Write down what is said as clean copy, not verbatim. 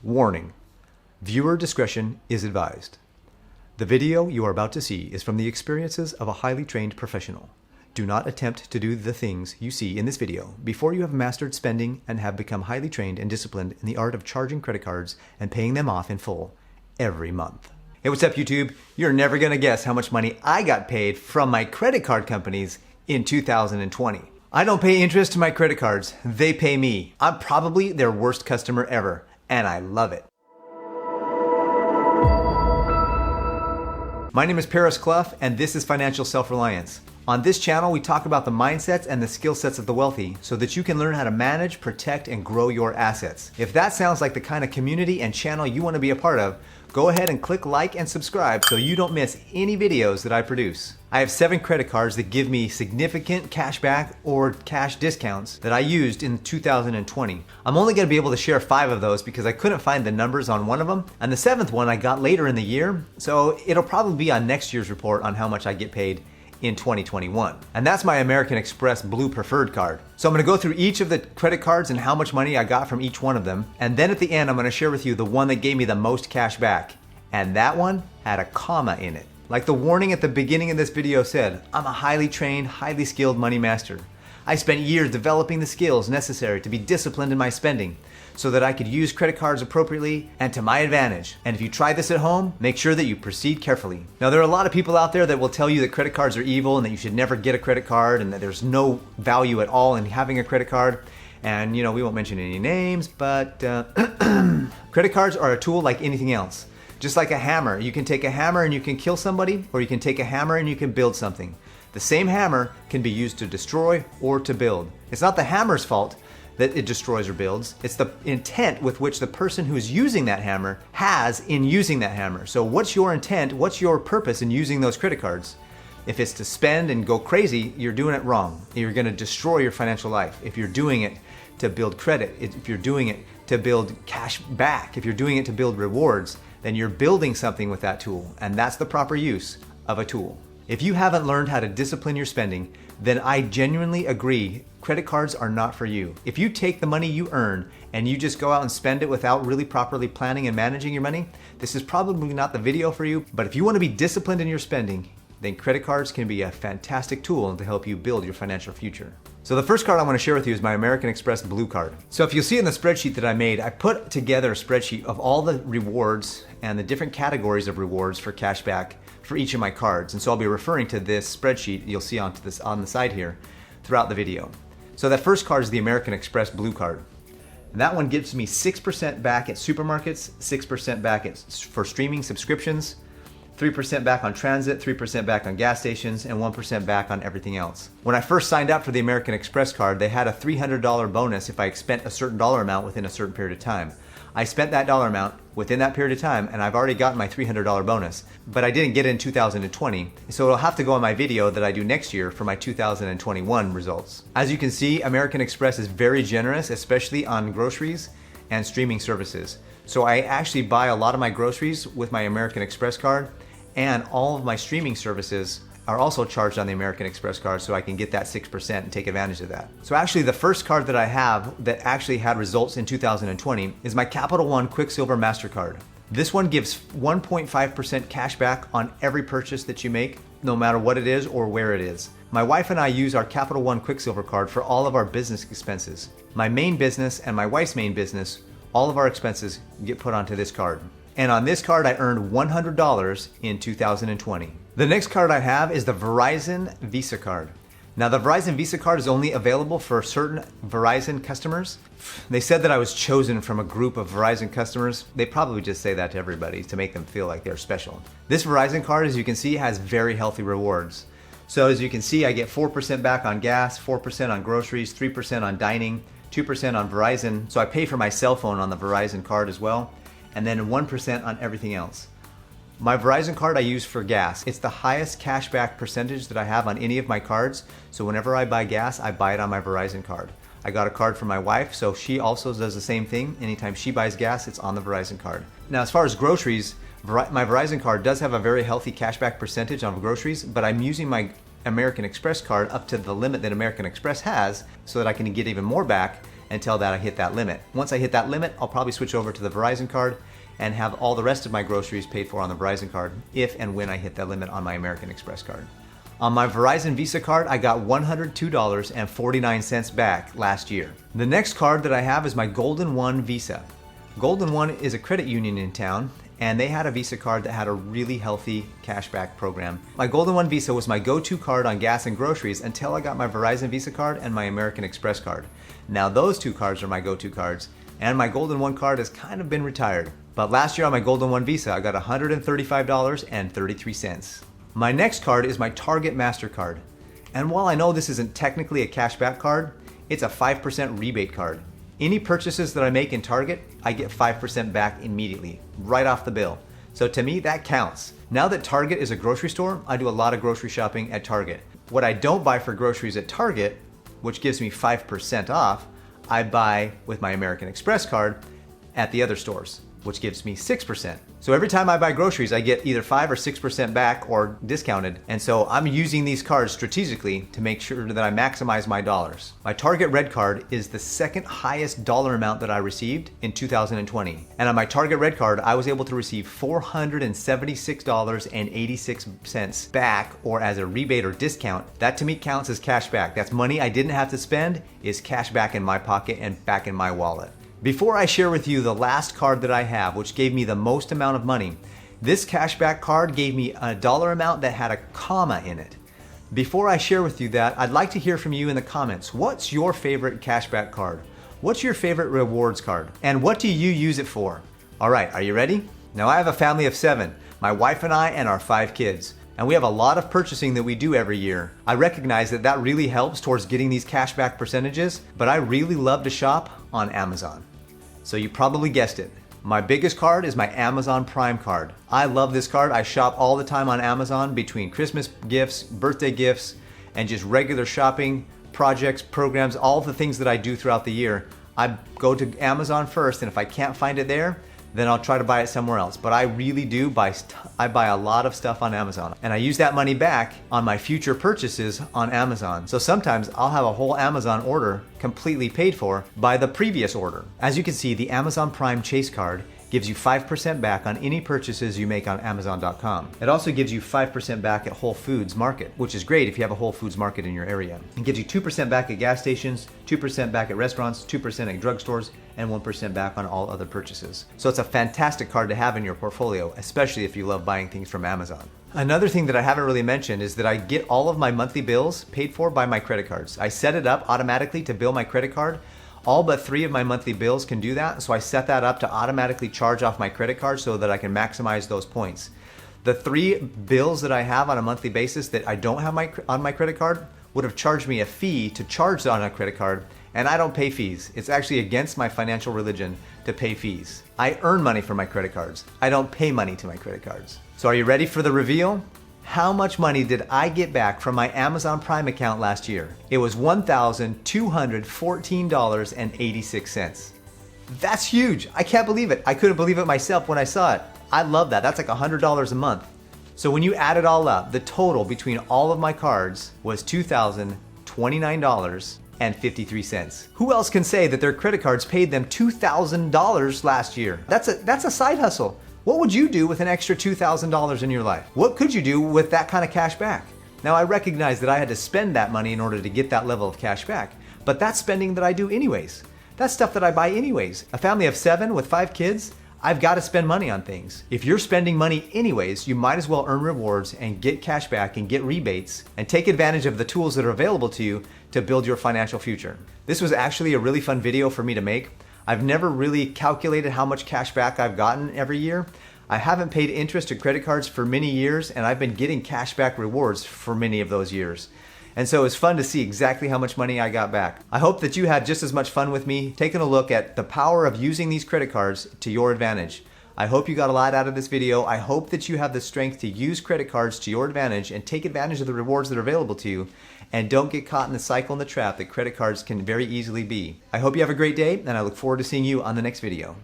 Warning: viewer discretion is advised. The video you are about to see is from the experiences of a highly trained professional. Do not attempt to do the things you see in this video before you have mastered spending and have become highly trained and disciplined in the art of charging credit cards and paying them off in full every month. Hey, what's up, YouTube? You're never gonna guess how much money I got paid from my credit card companies in 2020. I don't pay interest to my credit cards, they pay me. I'm probably their worst customer ever, and I love it. My name is Paris Clough, and this is Financial Self-Reliance. On this channel, we talk about the mindsets and the skill sets of the wealthy so that you can learn how to manage, protect, and grow your assets. If that sounds like the kind of community and channel you want to be a part of, go ahead and click like and subscribe so you don't miss any videos that I produce. I have 7 credit cards that give me significant cashback or cash discounts that I used in 2020. I'm only going to be able to share 5 of those because I couldn't find the numbers on one of them, and the 7th one I got later in the year, so it'll probably be on next year's report on how much I get paid in 2021. And that's my American Express Blue Preferred card. So I'm gonna go through each of the credit cards and how much money I got from each one of them. And then at the end, I'm gonna share with you the one that gave me the most cash back. And that one had a comma in it. Like the warning at the beginning of this video said, I'm a highly trained, highly skilled money master. I spent years developing the skills necessary to be disciplined in my spending so that I could use credit cards appropriately and to my advantage. And if you try this at home, make sure that you proceed carefully. Now, there are a lot of people out there that will tell you that credit cards are evil and that you should never get a credit card and that there's no value at all in having a credit card. And we won't mention any names, but credit cards are a tool like anything else. Just like a hammer, you can take a hammer and you can kill somebody, or you can take a hammer and you can build something. The same hammer can be used to destroy or to build. It's not the hammer's fault that it destroys or builds. It's the intent with which the person who is using that hammer has in using that hammer. So what's your intent? What's your purpose in using those credit cards? If it's to spend and go crazy, you're doing it wrong. You're gonna destroy your financial life. If you're doing it to build credit, if you're doing it to build cash back, if you're doing it to build rewards, then you're building something with that tool, and that's the proper use of a tool. If you haven't learned how to discipline your spending, then I genuinely agree credit cards are not for you. If you take the money you earn and you just go out and spend it without really properly planning and managing your money, this is probably not the video for you. But if you want to be disciplined in your spending, then credit cards can be a fantastic tool to help you build your financial future. So the first card I want to share with you is my American Express Blue card. So if you'll see in the spreadsheet that I made, I put together a spreadsheet of all the rewards and the different categories of rewards for cashback for each of my cards. And so I'll be referring to this spreadsheet you'll see on the side here throughout the video. So that first card is the American Express Blue card. And that one gives me 6% back at supermarkets, 6% back for streaming subscriptions, 3% back on transit, 3% back on gas stations, and 1% back on everything else. When I first signed up for the American Express card, they had a $300 bonus if I spent a certain dollar amount within a certain period of time. I spent that dollar amount within that period of time, and I've already gotten my $300 bonus, but I didn't get it in 2020, so it'll have to go on my video that I do next year for my 2021 results. As you can see, American Express is very generous, especially on groceries and streaming services. So I actually buy a lot of my groceries with my American Express card, and all of my streaming services are also charged on the American Express card, so I can get that 6% and take advantage of that. So actually the first card that I have that actually had results in 2020 is my Capital One Quicksilver MasterCard. This one gives 1.5% cash back on every purchase that you make, no matter what it is or where it is. My wife and I use our Capital One Quicksilver card for all of our business expenses. My main business and my wife's main business, all of our expenses get put onto this card. And on this card, I earned $100 in 2020. The next card I have is the Verizon Visa card. Now, the Verizon Visa card is only available for certain Verizon customers. They said that I was chosen from a group of Verizon customers. They probably just say that to everybody to make them feel like they're special. This Verizon card, as you can see, has very healthy rewards. So as you can see, I get 4% back on gas, 4% on groceries, 3% on dining, 2% on Verizon. So I pay for my cell phone on the Verizon card as well, and then 1% on everything else. My Verizon card I use for gas. It's the highest cashback percentage that I have on any of my cards. So whenever I buy gas, I buy it on my Verizon card. I got a card for my wife, so she also does the same thing. Anytime she buys gas, it's on the Verizon card. Now, as far as groceries, my Verizon card does have a very healthy cashback percentage on groceries, but I'm using my American Express card up to the limit that American Express has so that I can get even more back. until that I hit that limit. Once I hit that limit, I'll probably switch over to the Verizon card and have all the rest of my groceries paid for on the Verizon card if and when I hit that limit on my American Express card. On my Verizon Visa card, I got $102.49 back last year. The next card that I have is my Golden One Visa. Golden One is a credit union in town, and they had a Visa card that had a really healthy cashback program. My Golden One Visa was my go-to card on gas and groceries until I got my Verizon Visa card and my American Express card. Now those two cards are my go-to cards, and my Golden One card has kind of been retired. But last year on my Golden One Visa, I got $135.33. My next card is my Target MasterCard. And while I know this isn't technically a cashback card, it's a 5% rebate card. Any purchases that I make in Target, I get 5% back immediately, right off the bill. So to me, that counts. Now that Target is a grocery store, I do a lot of grocery shopping at Target. What I don't buy for groceries at Target, which gives me 5% off, I buy with my American Express card at the other stores, which gives me 6%. So every time I buy groceries, I get either 5 or 6% back or discounted. And so I'm using these cards strategically to make sure that I maximize my dollars. My Target Red card is the second highest dollar amount that I received in 2020. And on my Target Red card, I was able to receive $476.86 back, or as a rebate or discount. That to me counts as cash back. That's money I didn't have to spend, is cash back in my pocket and back in my wallet. Before I share with you the last card that I have, which gave me the most amount of money, this cashback card gave me a dollar amount that had a comma in it. Before I share with you that, I'd like to hear from you in the comments. What's your favorite cashback card? What's your favorite rewards card? And what do you use it for? All right, are you ready? Now I have a family of 7, my wife and I and our 5 kids. And we have a lot of purchasing that we do every year. I recognize that that really helps towards getting these cashback percentages, but I really love to shop on Amazon. So you probably guessed it. My biggest card is my Amazon Prime card. I love this card. I shop all the time on Amazon between Christmas gifts, birthday gifts, and just regular shopping, projects, programs, all the things that I do throughout the year. I go to Amazon first, and if I can't find it there, then I'll try to buy it somewhere else. But I really do buy a lot of stuff on Amazon. And I use that money back on my future purchases on Amazon. So sometimes I'll have a whole Amazon order completely paid for by the previous order. As you can see, the Amazon Prime Chase card gives you 5% back on any purchases you make on Amazon.com. It also gives you 5% back at Whole Foods Market, which is great if you have a Whole Foods Market in your area. It gives you 2% back at gas stations, 2% back at restaurants, 2% at drugstores, and 1% back on all other purchases. So it's a fantastic card to have in your portfolio, especially if you love buying things from Amazon. Another thing that I haven't really mentioned is that I get all of my monthly bills paid for by my credit cards. I set it up automatically to bill my credit card. All but 3 of my monthly bills can do that, so I set that up to automatically charge off my credit card so that I can maximize those points. The 3 bills that I have on a monthly basis that I don't have on my credit card would have charged me a fee to charge on a credit card, and I don't pay fees. It's actually against my financial religion to pay fees. I earn money from my credit cards. I don't pay money to my credit cards. So are you ready for the reveal? How much money did I get back from my Amazon Prime account last year? It was $1,214.86. That's huge. I can't believe it. I couldn't believe it myself when I saw it. I love that. That's like $100 a month. So when you add it all up, the total between all of my cards was $2,029.53. Who else can say that their credit cards paid them $2,000 last year? That's a side hustle. What would you do with an extra $2,000 in your life? What could you do with that kind of cash back? Now I recognize that I had to spend that money in order to get that level of cash back, but that's spending that I do anyways. That's stuff that I buy anyways. A family of 7 with 5 kids, I've got to spend money on things. If you're spending money anyways, you might as well earn rewards and get cash back and get rebates and take advantage of the tools that are available to you to build your financial future. This was actually a really fun video for me to make. I've never really calculated how much cash back I've gotten every year. I haven't paid interest to credit cards for many years, and I've been getting cash back rewards for many of those years. And so it's fun to see exactly how much money I got back. I hope that you had just as much fun with me taking a look at the power of using these credit cards to your advantage. I hope you got a lot out of this video. I hope that you have the strength to use credit cards to your advantage and take advantage of the rewards that are available to you, and don't get caught in the cycle and the trap that credit cards can very easily be. I hope you have a great day, and I look forward to seeing you on the next video.